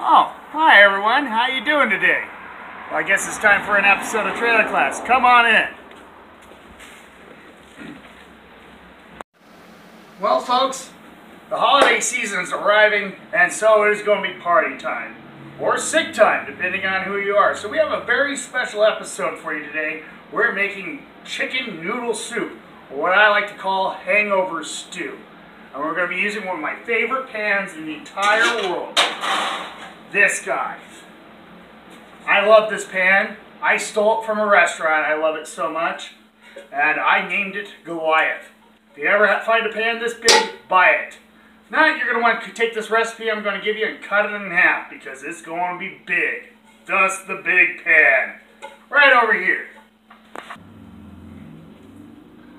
Oh, hi everyone. How you doing today? Well, I guess it's time for an episode of Trailer Class. Come on in. Well, folks, the holiday season is arriving, and so it is going to be party time. Or sick time, depending on who you are. So we have a very special episode for you today. We're making chicken noodle soup, or what I like to call hangover stew. And we're going to be using one of my favorite pans in the entire world. This guy. I love this pan. I stole it from a restaurant. I love it so much. And I named it Goliath. If you ever find a pan this big, buy it. If not, you're going to want to take this recipe I'm going to give you and cut it in half because it's going to be big. Thus the big pan. Right over here.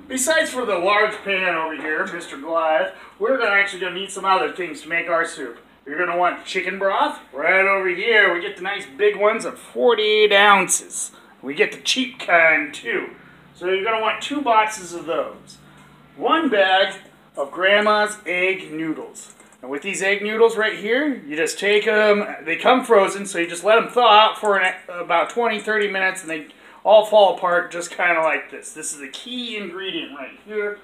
Besides for the large pan over here, Mr. Goliath, we're actually going to need some other things to make our soup. You're going to want chicken broth. Right over here, we get the nice big ones of 48 ounces. We get the cheap kind too. So you're going to want 2 boxes of those. 1 bag of Grandma's egg noodles. And with these egg noodles right here, you just take them, they come frozen, so you just let them thaw out for about 20-30 minutes and they all fall apart just kind of like this. This is the key ingredient right here.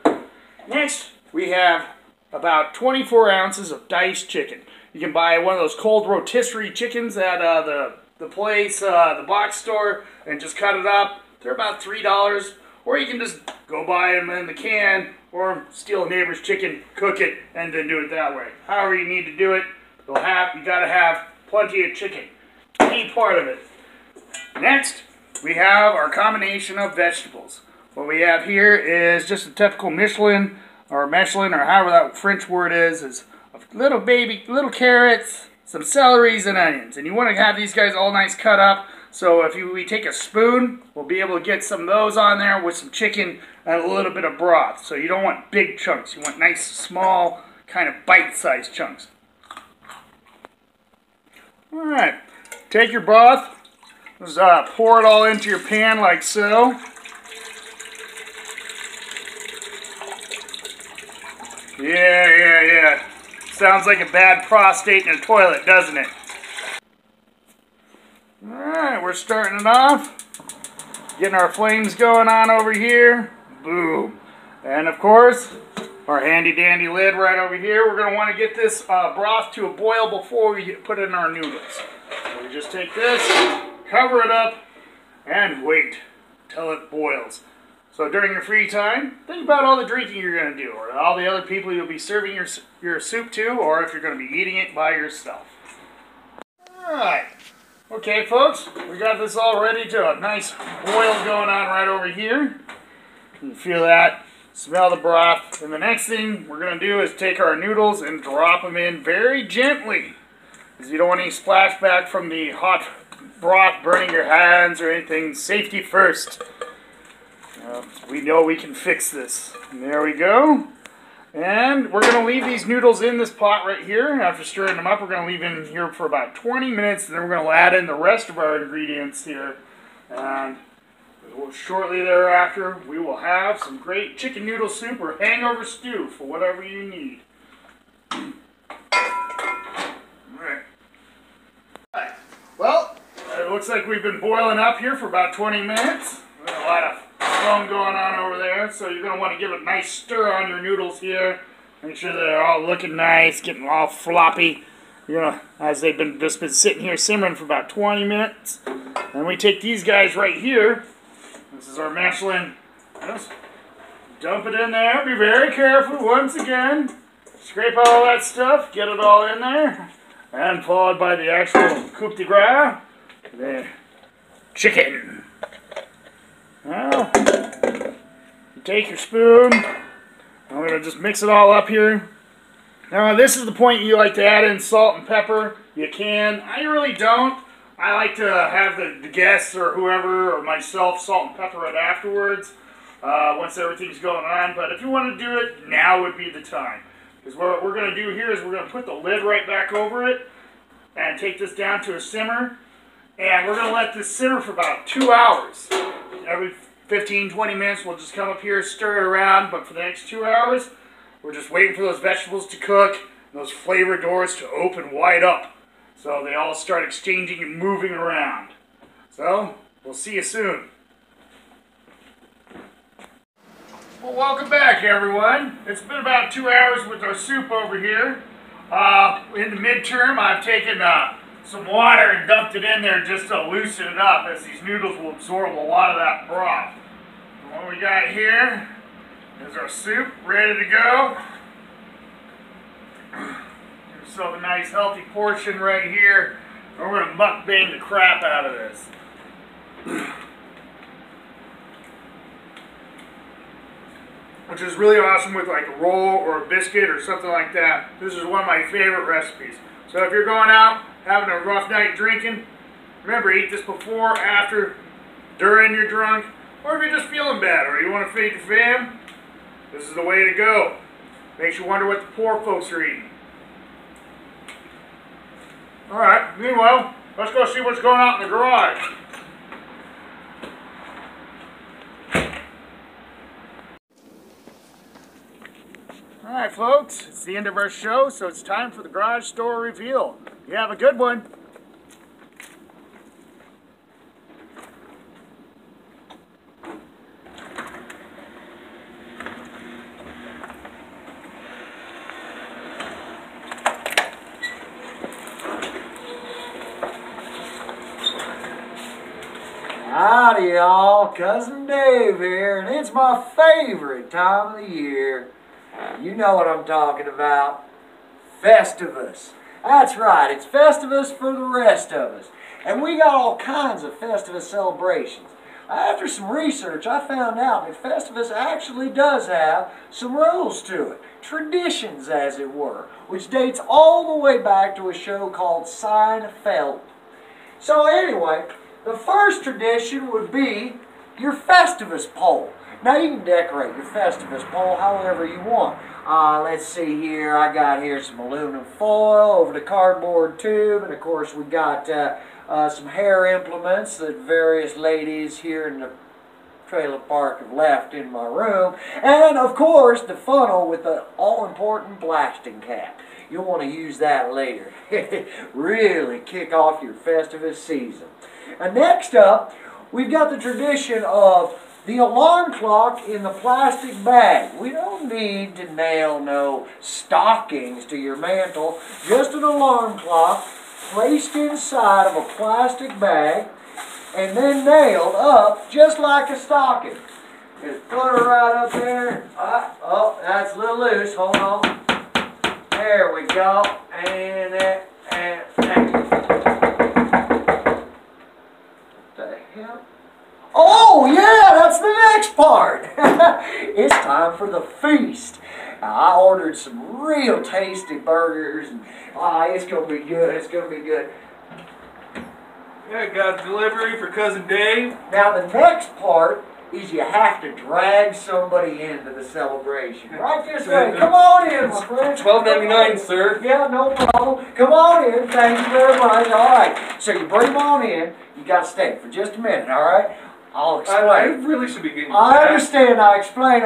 Next, we have about 24 ounces of diced chicken. You can buy one of those cold rotisserie chickens at the place, the box store, and just cut it up. They're about $3. Or you can just go buy them in the can, or steal a neighbor's chicken, cook it, and then do it that way. However you need to do it, you got to have plenty of chicken. Key part of it. Next, we have our combination of vegetables. What we have here is just a typical Michelin, or however that French word is little carrots, some celeries, and onions. And you want to have these guys all nice cut up. So if we take a spoon, we'll be able to get some of those on there with some chicken and a little bit of broth. So you don't want big chunks. You want nice, small, kind of bite-sized chunks. Alright, take your broth. Just pour it all into your pan like so. Yeah. Sounds like a bad prostate in a toilet, doesn't it? Alright, we're starting it off. Getting our flames going on over here. Boom. And of course, our handy dandy lid right over here. We're going to want to get this broth to a boil before we put in our noodles. So we just take this, cover it up, and wait till it boils. So during your free time, think about all the drinking you're going to do, or all the other people you'll be serving your soup to, or if you're going to be eating it by yourself. Alright. Okay, folks, we got this all ready to a nice boil going on right over here. You can feel that, smell the broth. And the next thing we're going to do is take our noodles and drop them in very gently, because you don't want any splashback from the hot broth burning your hands or anything. Safety first. We know we can fix this. And there we go. And we're going to leave these noodles in this pot right here. After stirring them up, we're going to leave in here for about 20 minutes. And then we're going to add in the rest of our ingredients here. And shortly thereafter, we will have some great chicken noodle soup or hangover stew for whatever you need. Alright. Well, it looks like we've been boiling up here for about 20 minutes. There's a lot of foam going on over there, so you're going to want to give it a nice stir on your noodles here. Make sure they're all looking nice, getting all floppy. As they've just been sitting here simmering for about 20 minutes. And we take these guys right here. This is our Michelin. Just dump it in there. Be very careful once again. Scrape all that stuff, get it all in there. And followed by the actual coup de grace. The chicken. Now, you take your spoon. I'm going to just mix it all up here. Now, this is the point you like to add in salt and pepper. You can. I really don't. I like to have the guests or whoever or myself salt and pepper it afterwards once everything's going on. But if you want to do it, now would be the time. Because what we're going to do here is we're going to put the lid right back over it and take this down to a simmer. And we're going to let this simmer for about 2 hours. Every 15-20 minutes we'll just come up here, stir it around, but for the next 2 hours we're just waiting for those vegetables to cook and those flavor doors to open wide up. So they all start exchanging and moving around. So, we'll see you soon. Well, welcome back, everyone. It's been about 2 hours with our soup over here. In the midterm, I've taken some water and dumped it in there just to loosen it up, as these noodles will absorb a lot of that broth. And what we got here is our soup ready to go. Give yourself a nice healthy portion right here. And we're going to mukbang the crap out of this. Which is really awesome with like a roll or a biscuit or something like that. This is one of my favorite recipes. So if you're going out, having a rough night drinking, remember, eat this before, after, during you're drunk, or if you're just feeling bad or you want to feed your fam, this is the way to go. Makes you wonder what the poor folks are eating. Alright, meanwhile, let's go see what's going on in the garage. Alright folks, it's the end of our show, so it's time for the garage door reveal. You have a good one. Howdy y'all, Cousin Dave here, and it's my favorite time of the year. You know what I'm talking about. Festivus. That's right, it's Festivus for the rest of us. And we got all kinds of Festivus celebrations. After some research, I found out that Festivus actually does have some rules to it. Traditions, as it were, which dates all the way back to a show called Seinfeld. So anyway, the first tradition would be your Festivus pole. Now you can decorate your Festivus pole however you want. Let's see here, I got here some aluminum foil over the cardboard tube, and of course we got some hair implements that various ladies here in the trailer park have left in my room, and of course the funnel with the all-important blasting cap. You'll want to use that later. Really kick off your Festivus season. And next up, we've got the tradition of the alarm clock in the plastic bag. We don't need to nail no stockings to your mantle. Just an alarm clock placed inside of a plastic bag and then nailed up just like a stocking. Just put her right up there. Oh, that's a little loose. Hold on. There we go. And that. What the hell? Oh, yeah, that's the next part. It's time for the feast. Now, I ordered some real tasty burgers, and it's going to be good. It's going to be good. Yeah, got a delivery for Cousin Dave. Now, the next part is you have to drag somebody into the celebration. Right this way. Come on in, my friend. $12.99, sir. Yeah, no problem. Come on in. Thank you very much. All right. So you bring them on in. You got to stay for just a minute, all right? I'll explain. I really should be getting I understand. I'll explain.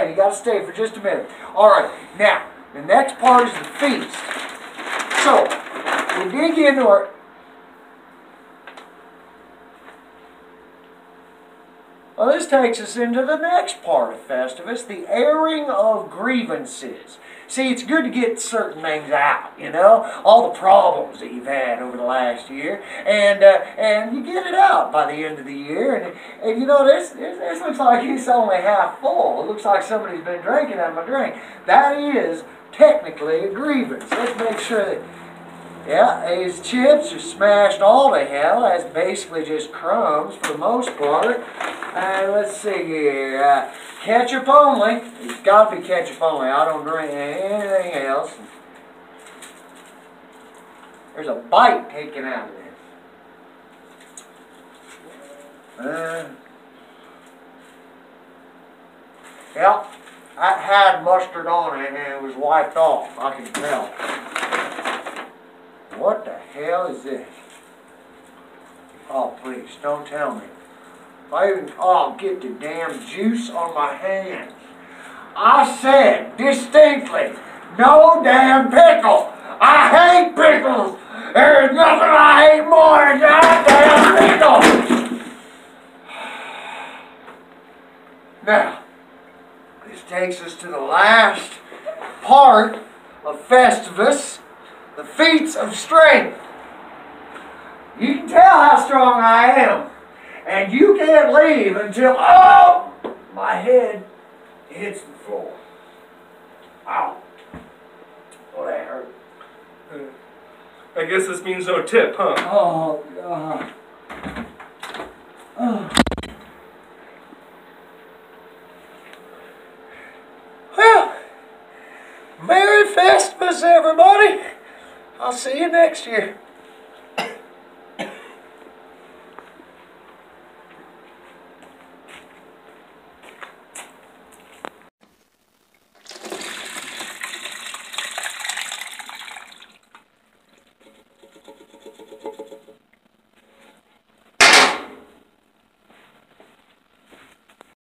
You got to stay for just a minute. All right. Now, the next part is the feast. So, we dig into our... Well, this takes us into the next part of Festivus, the airing of grievances. See, it's good to get certain things out, you know, all the problems that you've had over the last year, and you get it out by the end of the year, and you know, this looks like it's only half full. It looks like somebody's been drinking out of my drink. That is technically a grievance. Let's make sure that, yeah, these chips are smashed all to hell. That's basically just crumbs for the most part. Let's see here. Ketchup only. It's got to be ketchup only. I don't drink anything else. There's a bite taken out of this. Yeah, that had mustard on it and it was wiped off. I can tell. What the hell is this? Oh, please, don't tell me. I'll get the damn juice on my hands. I said distinctly, no damn pickle. I hate pickles. There's nothing I hate more than goddamn people. Now, this takes us to the last part of Festivus, the feats of strength. You can tell how strong I am, and you can't leave until, oh, my head hits the floor. Ow. Oh, that hurt. I guess this means no tip, huh? Oh, God. Oh. Well, Merry Festivus, everybody. I'll see you next year.